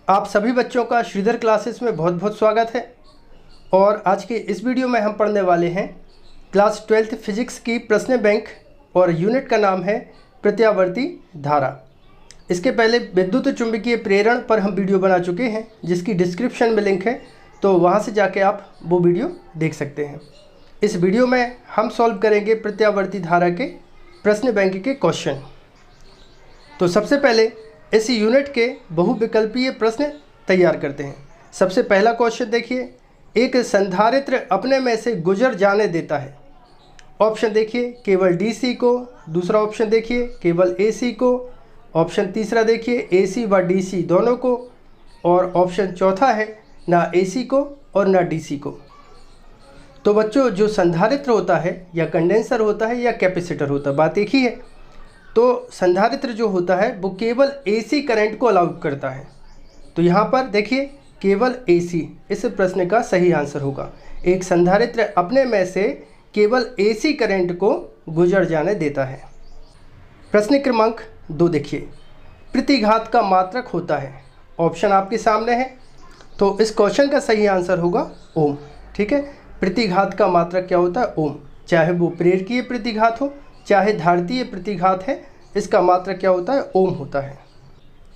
आप सभी बच्चों का श्रीधर क्लासेस में बहुत बहुत स्वागत है। और आज के इस वीडियो में हम पढ़ने वाले हैं क्लास 12th फिजिक्स की प्रश्न बैंक और यूनिट का नाम है प्रत्यावर्ती धारा। इसके पहले विद्युत चुंबकीय प्रेरण पर हम वीडियो बना चुके हैं जिसकी डिस्क्रिप्शन में लिंक है, तो वहाँ से जाके आप वो वीडियो देख सकते हैं। इस वीडियो में हम सॉल्व करेंगे प्रत्यावर्ती धारा के प्रश्न बैंक के क्वेश्चन। तो सबसे पहले इस यूनिट के बहुविकल्पीय प्रश्न तैयार करते हैं। सबसे पहला क्वेश्चन देखिए, एक संधारित्र अपने में से गुजर जाने देता है। ऑप्शन देखिए केवल डीसी को, दूसरा ऑप्शन देखिए केवल एसी को, ऑप्शन तीसरा देखिए एसी व डीसी दोनों को, और ऑप्शन चौथा है ना एसी को और ना डीसी को। तो बच्चों, जो संधारित्र होता है या कंडेंसर होता है या कैपेसिटर होता है, बात एक ही है। तो संधारित्र जो होता है वो केवल एसी करंट को अलाउ करता है। तो यहाँ पर देखिए केवल एसी इस प्रश्न का सही आंसर होगा। एक संधारित्र अपने में से केवल एसी करंट को गुजर जाने देता है। प्रश्न क्रमांक 2 देखिए, प्रतिघात का मात्रक होता है। ऑप्शन आपके सामने है, तो इस क्वेश्चन का सही आंसर होगा ओम। ठीक है, प्रतिघात का मात्रक क्या होता है? ओम। चाहे वो प्रेरकीय प्रतिघात हो चाहे धारितीय प्रतिघात है, इसका मात्रक क्या होता है? ओम होता है।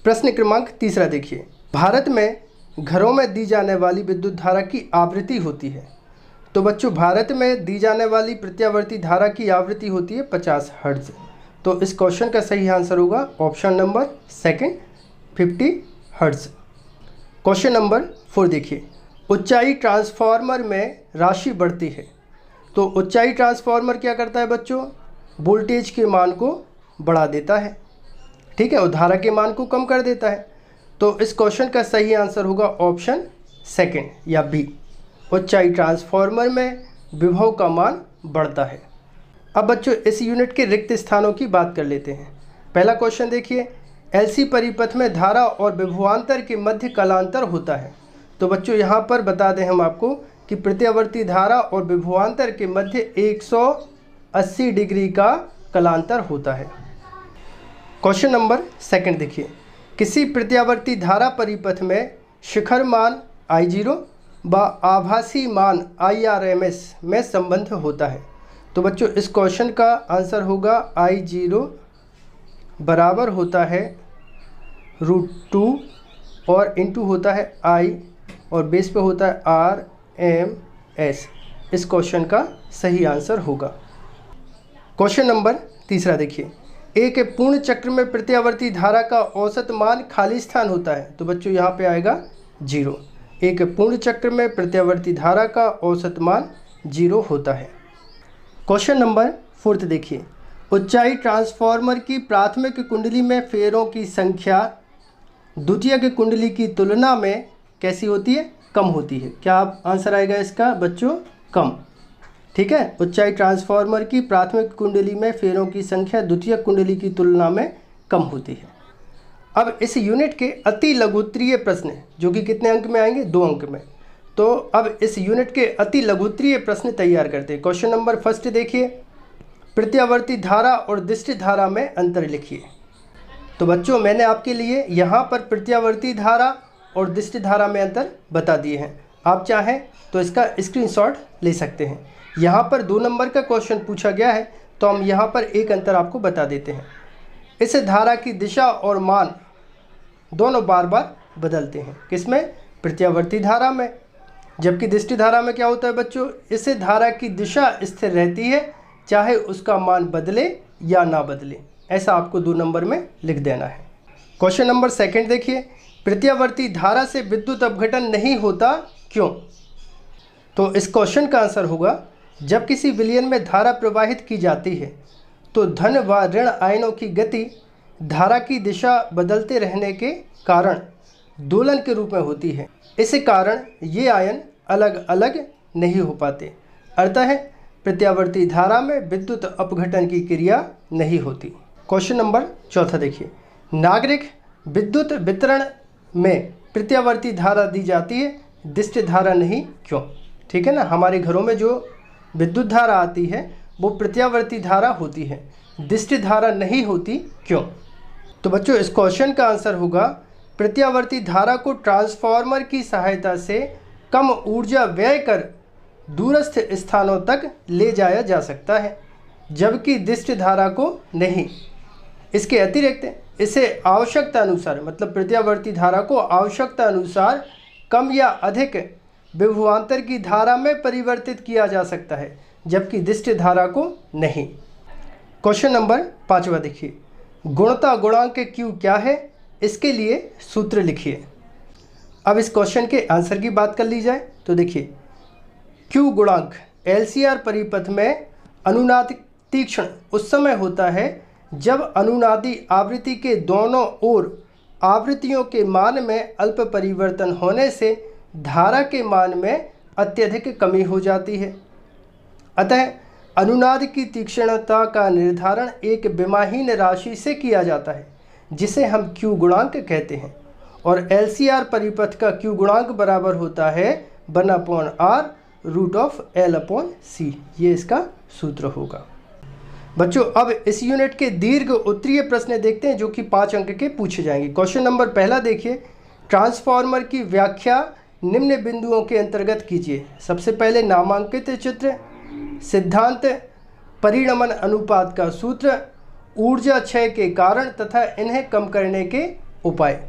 प्रश्न क्रमांक 3 देखिए, भारत में घरों में दी जाने वाली विद्युत धारा की आवृत्ति होती है। तो बच्चों, भारत में दी जाने वाली प्रत्यावर्ती धारा की आवृत्ति होती है 50 हर्ट्ज। तो इस क्वेश्चन का सही आंसर होगा option number second 50 hertz. Question number 4 देखिए, ऊंचाई ट्रांसफार्मर में राशि बढ़ती है। तो ऊंचाई ट्रांसफार्मर क्या करता है बच्चों? वोल्टेज के मान को बढ़ा देता है, ठीक है, और धारा के मान को कम कर देता है। तो इस क्वेश्चन का सही आंसर होगा ऑप्शन सेकंड या बी, ऊंचाई ट्रांसफार्मर में विभव का मान बढ़ता है। अब बच्चों, इस यूनिट के रिक्त स्थानों की बात कर लेते हैं। पहला क्वेश्चन देखिए, एलसी परिपथ में धारा और विभवांतर के मध्य कलांतर होता है। तो बच्चों, यहाँ पर बता दें हम आपको कि प्रत्यावर्ती धारा और विभवांतर के मध्य 180 डिग्री का कलांतर होता है। क्वेश्चन नंबर 2 देखिए, किसी प्रत्यावर्ती धारा परिपथ में शिखर मान I0 व आभासी मान IRMS में संबंध होता है। तो बच्चों, इस क्वेश्चन का आंसर होगा I0 बराबर होता है √2 और इंटू होता है I और बेस पे होता है RMS। इस क्वेश्चन का सही आंसर होगा। क्वेश्चन नंबर 3 देखिए, एक पूर्ण चक्र में प्रत्यावर्ती धारा का औसत मान खाली स्थान होता है। तो बच्चों, यहाँ पे आएगा 0। एक पूर्ण चक्र में प्रत्यावर्ती धारा का औसत मान 0 होता है। क्वेश्चन नंबर 4 देखिए, ऊंचाई ट्रांसफार्मर की प्राथमिक कुंडली में फेरों की संख्या द्वितीयक कुंडली की तुलना में कैसी होती है? कम होती है। क्या आंसर आएगा इसका बच्चों? कम। ठीक है, ऊंचाई ट्रांसफार्मर की प्राथमिक कुंडली में फेरों की संख्या द्वितीयक कुंडली की तुलना में कम होती है। अब इस यूनिट के अति लघुत्तरीय प्रश्न जो कि कितने अंक में आएंगे? 2 अंक में। तो अब इस यूनिट के अति लघुत्तरीय प्रश्न तैयार करते हैं। क्वेश्चन नंबर 1 देखिए, प्रत्यावर्ती धारा और दिष्ट धारा में अंतर लिखिए। तो बच्चों, मैंने आपके लिए यहाँ पर प्रत्यावर्ती धारा और दिष्ट धारा में अंतर बता दिए हैं। आप चाहें तो इसका स्क्रीनशॉट ले सकते हैं। यहाँ पर 2 नंबर का क्वेश्चन पूछा गया है, तो हम यहाँ पर एक अंतर आपको बता देते हैं। इस धारा की दिशा और मान दोनों बार बार बदलते हैं। किसमें? प्रत्यावर्ती धारा में। जबकि दिष्ट धारा में क्या होता है बच्चों? इस धारा की दिशा स्थिर रहती है, चाहे उसका मान बदले या ना बदले। ऐसा आपको 2 नंबर में लिख देना है। क्वेश्चन नंबर 2 देखिए, प्रत्यावर्ती धारा से विद्युत अपघटन नहीं होता, क्यों? तो इस क्वेश्चन का आंसर होगा, जब किसी विलयन में धारा प्रवाहित की जाती है तो धन व ऋण आयनों की गति धारा की दिशा बदलते रहने के कारण दोलन के रूप में होती है। इस कारण ये आयन अलग अलग नहीं हो पाते। अतः प्रत्यावर्ती धारा में विद्युत अपघटन की क्रिया नहीं होती। क्वेश्चन नंबर 4 देखिए, नागरिक विद्युत वितरण में प्रत्यावर्ती धारा दी जाती है, दिष्ट धारा नहीं, क्यों? ठीक है ना, हमारे घरों में जो विद्युत धारा आती है वो प्रत्यावर्ती धारा होती है, दिष्ट धारा नहीं होती, क्यों? तो बच्चों, इस क्वेश्चन का आंसर होगा प्रत्यावर्ती धारा को ट्रांसफार्मर की सहायता से कम ऊर्जा व्यय कर दूरस्थ स्थानों तक ले जाया जा सकता है, जबकि दिष्ट धारा को नहीं। इसके अतिरिक्त इसे आवश्यकता अनुसार, मतलब प्रत्यावर्ती धारा को आवश्यकता अनुसार कम या अधिक विभवांतर की धारा में परिवर्तित किया जा सकता है, जबकि दिष्ट धारा को नहीं। क्वेश्चन नंबर 5 देखिए, गुणता गुणांक Q क्या है, इसके लिए सूत्र लिखिए। अब इस क्वेश्चन के आंसर की बात कर ली जाए तो देखिए, Q गुणांक LCR परिपथ में अनुनाद तीक्ष्ण उस समय होता है जब अनुनादी आवृत्ति के दोनों ओर आवृत्तियों के मान में अल्प परिवर्तन होने से धारा के मान में अत्यधिक कमी हो जाती है। अतः अनुनाद की तीक्ष्णता का निर्धारण एक विमाहीन राशि से किया जाता है, जिसे हम Q गुणांक कहते हैं, और LCR परिपथ का Q गुणांक बराबर होता है 1/r √L/c। ये इसका सूत्र होगा। बच्चों, अब इस यूनिट के दीर्घ उत्तरीय प्रश्न देखते हैं जो कि 5 अंक के पूछे जाएंगे। क्वेश्चन नंबर 1 देखिए, ट्रांसफार्मर की व्याख्या निम्न बिंदुओं के अंतर्गत कीजिए। सबसे पहले नामांकित चित्र, सिद्धांत, परिणमन अनुपात का सूत्र, ऊर्जा क्षय के कारण तथा इन्हें कम करने के उपाय।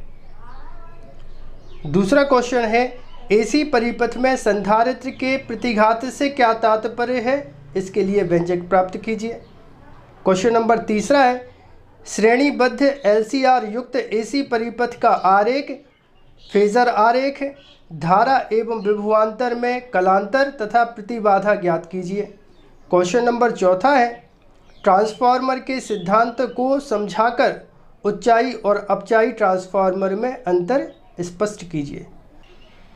दूसरा क्वेश्चन है, AC परिपथ में संधारित्र के प्रतिघात से क्या तात्पर्य है, इसके लिए व्यंजक प्राप्त कीजिए। क्वेश्चन नंबर 3 है, श्रेणीबद्ध LCR युक्त AC परिपथ का आरेख, फेजर आरेख, धारा एवं विभवांतर में कलांतर तथा प्रतिबाधा ज्ञात कीजिए। क्वेश्चन नंबर 4 है, ट्रांसफार्मर के सिद्धांत को समझाकर उच्चाई और अपचाई ट्रांसफार्मर में अंतर स्पष्ट कीजिए।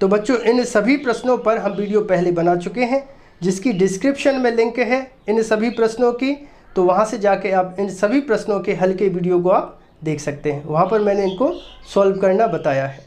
तो बच्चों, इन सभी प्रश्नों पर हम वीडियो पहले बना चुके हैं, जिसकी डिस्क्रिप्शन में लिंक है इन सभी प्रश्नों की, तो वहां से जाके आप इन सभी प्रश्नों के हल के वीडियो को आप देख सकते हैं। वहां पर मैंने इनको सॉल्व करना बताया है।